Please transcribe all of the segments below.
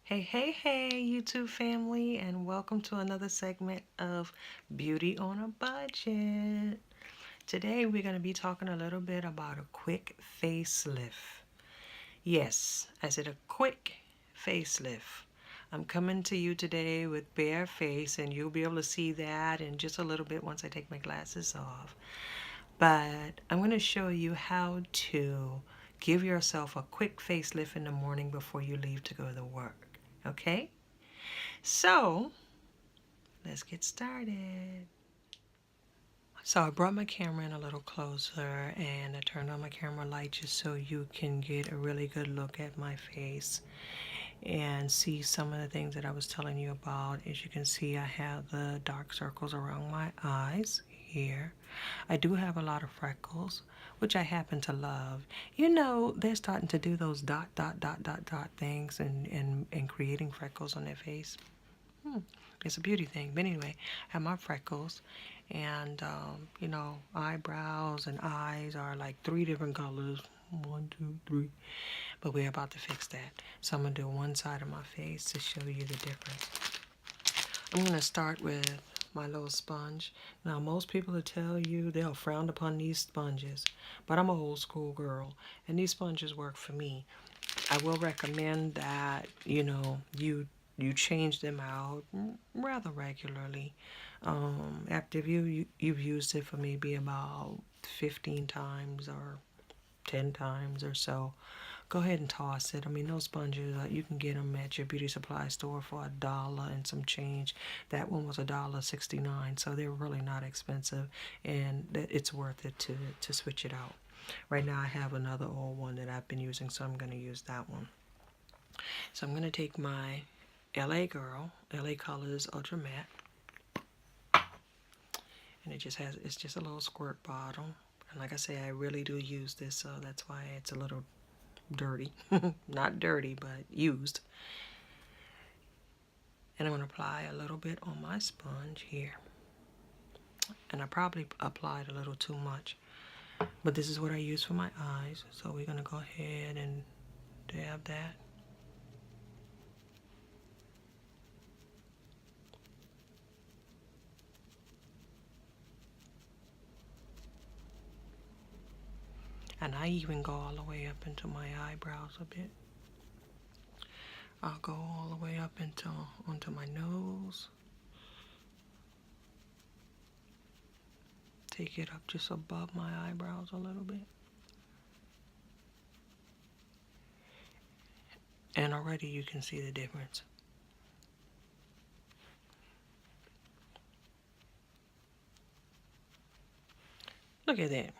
Hey, YouTube family, and welcome to another segment of Beauty on a Budget. Today, we're going to be talking a little bit about a quick facelift. Yes, I said a quick facelift. I'm coming to you today with bare face, and you'll be able to see that in just a little bit once I take my glasses off. But I'm going to show you how to give yourself a quick facelift in the morning before you leave to go to work. Okay? So, let's get started. So I brought my camera in a little closer and I turned on my camera light just so you can get a really good look at my face and see some of the things that I was telling you about. As you can see, I have the dark circles around my eyes here. I do have a lot of freckles, which I happen to love. You know, they're starting to do those dot things and creating freckles on their face. It's a beauty thing. But anyway, I have my freckles and, eyebrows and eyes are like 3 different colors. 1, 2, 3. But we're about to fix that. So I'm going to do one side of my face to show you the difference. I'm going to start with my little sponge. Now, most people will tell you they'll frown upon these sponges, but I'm an old school girl, and these sponges work for me. I will recommend that, you change them out rather regularly. After you've used it for maybe about 15 times or 10 times or so, go ahead and toss it. I mean, those sponges, you can get them at your beauty supply store for $1 and some change. That one was $1.69, so they're really not expensive, and it's worth it to switch it out. Right now I have another old one that I've been using, so I'm going to use that one. So I'm going to take my LA Colors Ultra Matte, and it's just a little squirt bottle. And like I say, I really do use this, so that's why it's a little dirty. Not dirty, but used. And I'm going to apply a little bit on my sponge here. And I probably applied a little too much, but this is what I use for my eyes. So we're going to go ahead and dab that. And I even go all the way up into my eyebrows a bit. I'll go all the way up onto my nose. Take it up just above my eyebrows a little bit. And already you can see the difference. Look at that.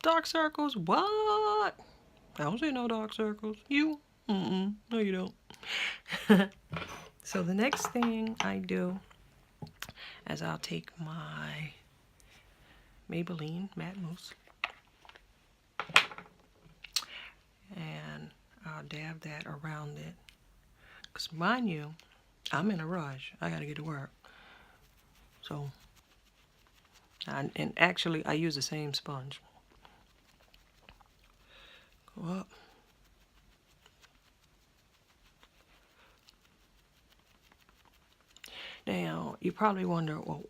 Dark circles? What? I don't see no dark circles. You? No, you don't. So the next thing I do is I'll take my Maybelline Matte Mousse and I'll dab that around it. Because mind you, I'm in a rush. I gotta get to work. So, and actually I use the same sponge. Go up. Now, you probably wonder, well,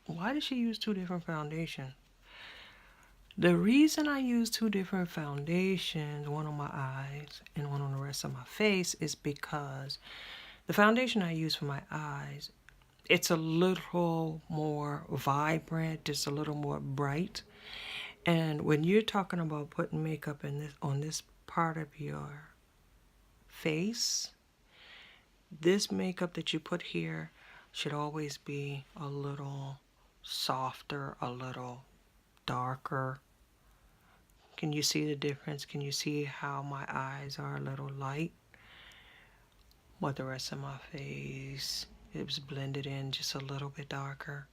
why did she use 2 different foundations? The reason I use 2 different foundations, one on my eyes and one on the rest of my face, is because the foundation I use for my eyes, it's a little more vibrant, just a little more bright. And when you're talking about putting makeup on this part of your face, this makeup that you put here should always be a little softer, a little darker. Can you see the difference? Can you see how my eyes are a little light? What the rest of my face, it was blended in just a little bit darker.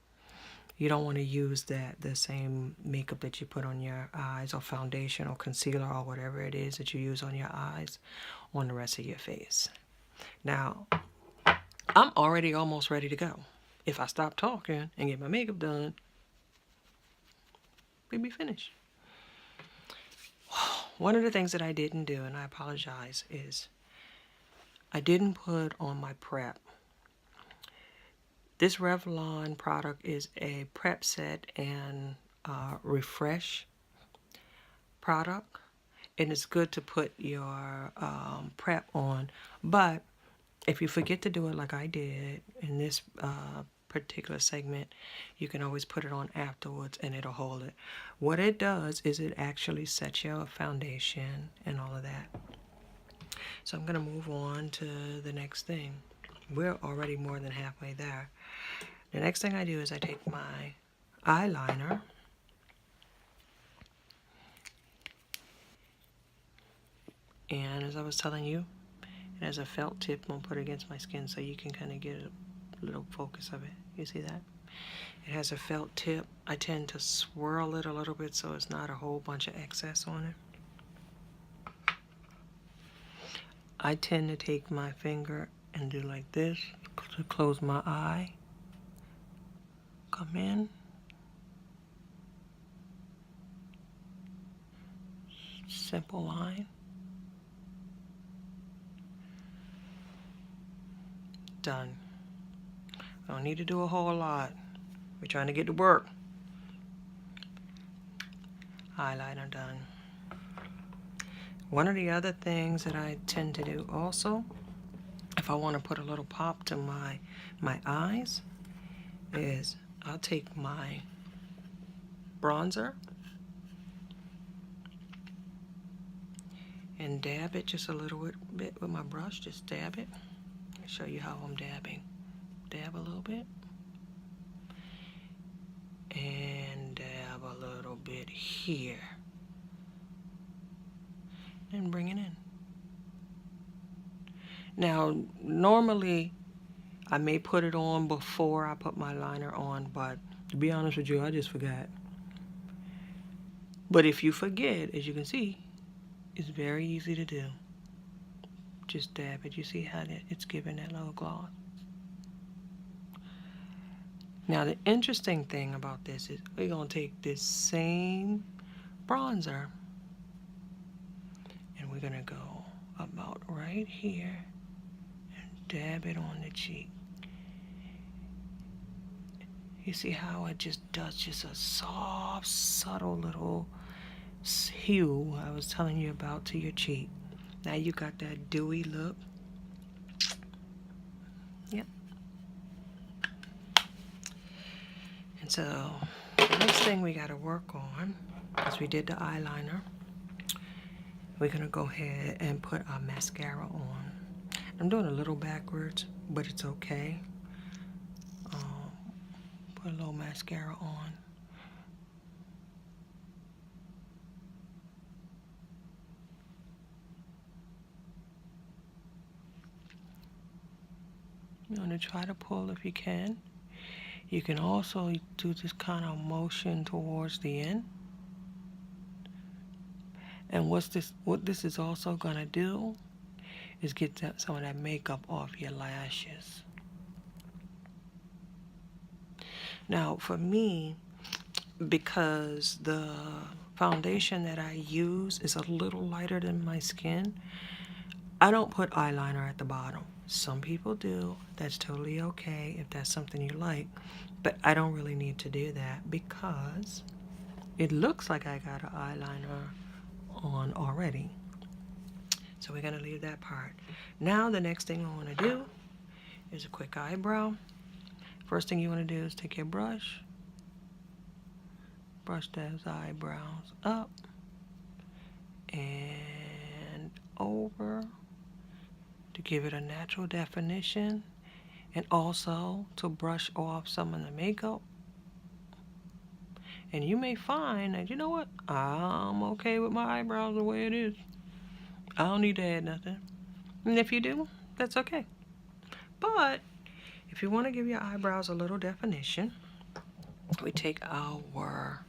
You don't want to use the same makeup that you put on your eyes or foundation or concealer or whatever it is that you use on your eyes on the rest of your face. Now, I'm already almost ready to go. If I stop talking and get my makeup done, we'll be finished. One of the things that I didn't do, and I apologize, is I didn't put on my prep. This Revlon product is a prep set and refresh product, and it's good to put your prep on. But if you forget to do it like I did in this particular segment, you can always put it on afterwards and it'll hold it. What it does is it actually sets your foundation and all of that. So I'm going to move on to the next thing. We're already more than halfway there. The next thing I do is I take my eyeliner and, as I was telling you, it has a felt tip. I'm going to put it against my skin so you can kind of get a little focus of it. You see that? It has a felt tip. I tend to swirl it a little bit so it's not a whole bunch of excess on it. I tend to take my finger and do like this to close my eye. Come in. Simple line. Done. I don't need to do a whole lot. We're trying to get to work. Eyeliner done. One of the other things that I tend to do also, if I want to put a little pop to my eyes, is I'll take my bronzer and dab it just a little bit with my brush. Just dab it. I'll show you how I'm dabbing. Dab a little bit. And dab a little bit here. And bring it in. Now, normally, I may put it on before I put my liner on, but to be honest with you, I just forgot. But if you forget, as you can see, it's very easy to do. Just dab it. You see how it's giving that little gloss. Now, the interesting thing about this is we're going to take this same bronzer and we're going to go about right here and dab it on the cheek. You see how it just does just a soft, subtle little hue I was telling you about to your cheek. Now you got that dewy look. Yep. And so the next thing we got to work on, as we did the eyeliner, we're going to go ahead and put our mascara on. I'm doing a little backwards, but it's okay. Put a little mascara on. You want to try to pull if you can. You can also do this kind of motion towards the end. And what this is also going to do is get some of that makeup off your lashes. Now, for me, because the foundation that I use is a little lighter than my skin, I don't put eyeliner at the bottom. Some people do. That's totally okay if that's something you like. But I don't really need to do that because it looks like I got an eyeliner on already. So we're going to leave that part. Now the next thing I want to do is a quick eyebrow. First thing you want to do is take your brush, brush those eyebrows up and over to give it a natural definition and also to brush off some of the makeup. And you may find that, you know what, I'm okay with my eyebrows the way it is. I don't need to add nothing. And if you do, that's okay. But if you want to give your eyebrows a little definition, we take our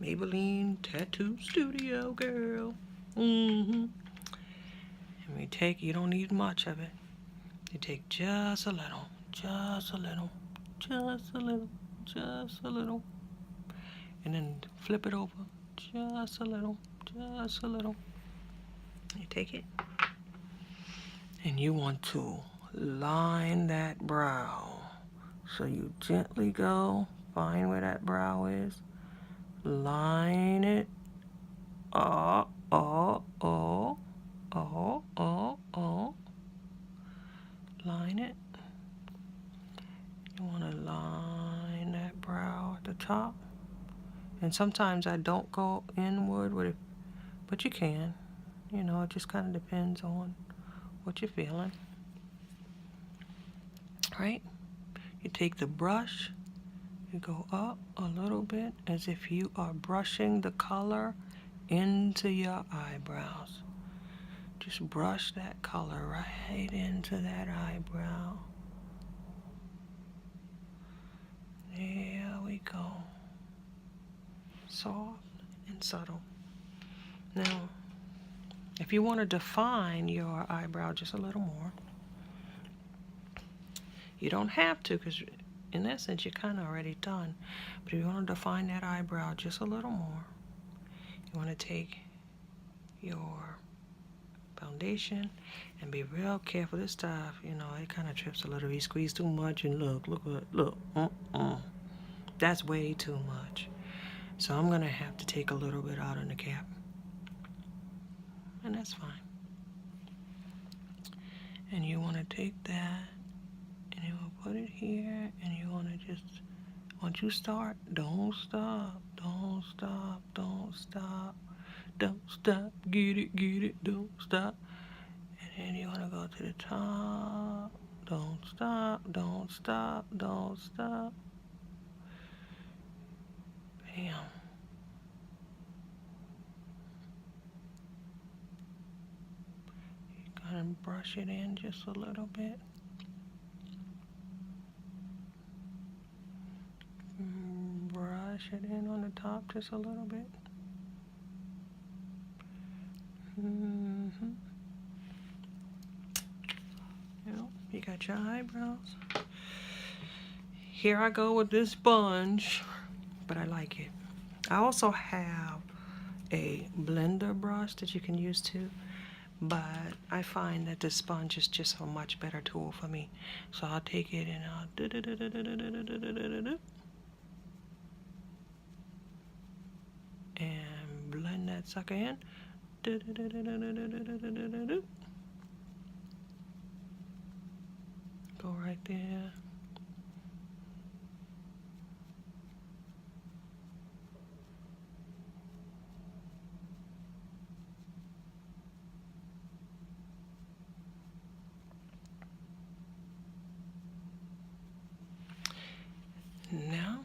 Maybelline Tattoo Studio, girl. And we take, you don't need much of it. You take just a little, just a little, just a little, just a little. And then flip it over, just a little, just a little. You take it and you want to line that brow. So you gently go, find where that brow is, line it. Oh. Line it. You want to line that brow at the top. And sometimes I don't go inward with it, but you can. You know, it just kind of depends on what you're feeling. Right? You take the brush, you go up a little bit as if you are brushing the color into your eyebrows. Just brush that color right into that eyebrow. There we go. Soft and subtle. Now, if you want to define your eyebrow just a little more, you don't have to, because in essence you're kind of already done. But if you want to define that eyebrow just a little more, you want to take your foundation and be real careful. This stuff, you know, it kind of trips a little. You squeeze too much and look. That's way too much. So I'm gonna have to take a little bit out in the cap, and that's fine. And you want to take that and you will put it here, and you want to just, once you start, don't stop, get it, don't stop. And then you want to go to the top, don't stop. Bam. You gotta brush it in just a little bit. Brush it in on the top just a little bit. You got your eyebrows. Here I go with this sponge, but I like it. I also have a blender brush that you can use too, but I find that the sponge is just a much better tool for me. So I'll take it and I'll and blend that sucker in. Go right there. Now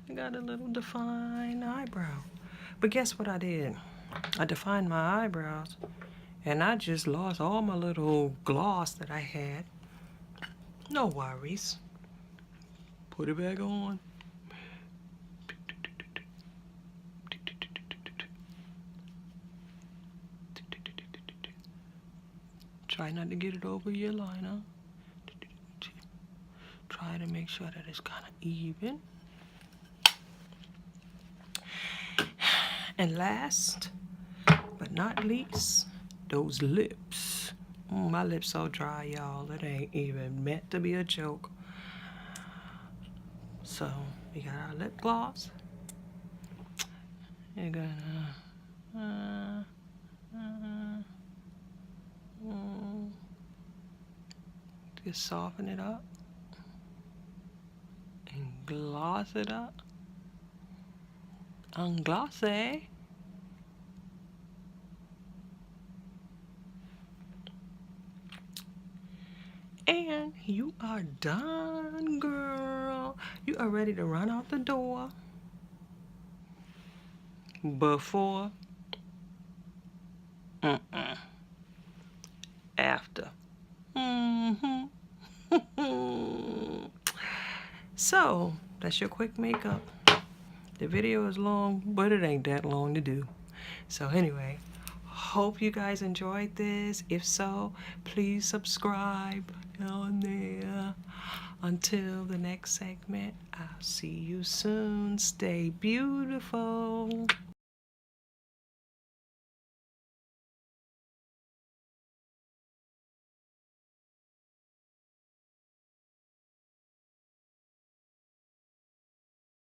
I got a little defined eyebrow. But guess what I did? I defined my eyebrows and I just lost all my little gloss that I had. No worries. Put it back on. Try not to get it over your liner. Try to make sure that it's kind of even. And last but not least, those lips. My lips so dry, y'all. It ain't even meant to be a joke. So we got our lip gloss. You're gonna just soften it up and gloss it up. Unglossy. And you are done, girl. You are ready to run out the door before, after. So, that's your quick makeup. The video is long, but it ain't that long to do. So anyway, hope you guys enjoyed this. If so, please subscribe down there. Until the next segment, I'll see you soon. Stay beautiful.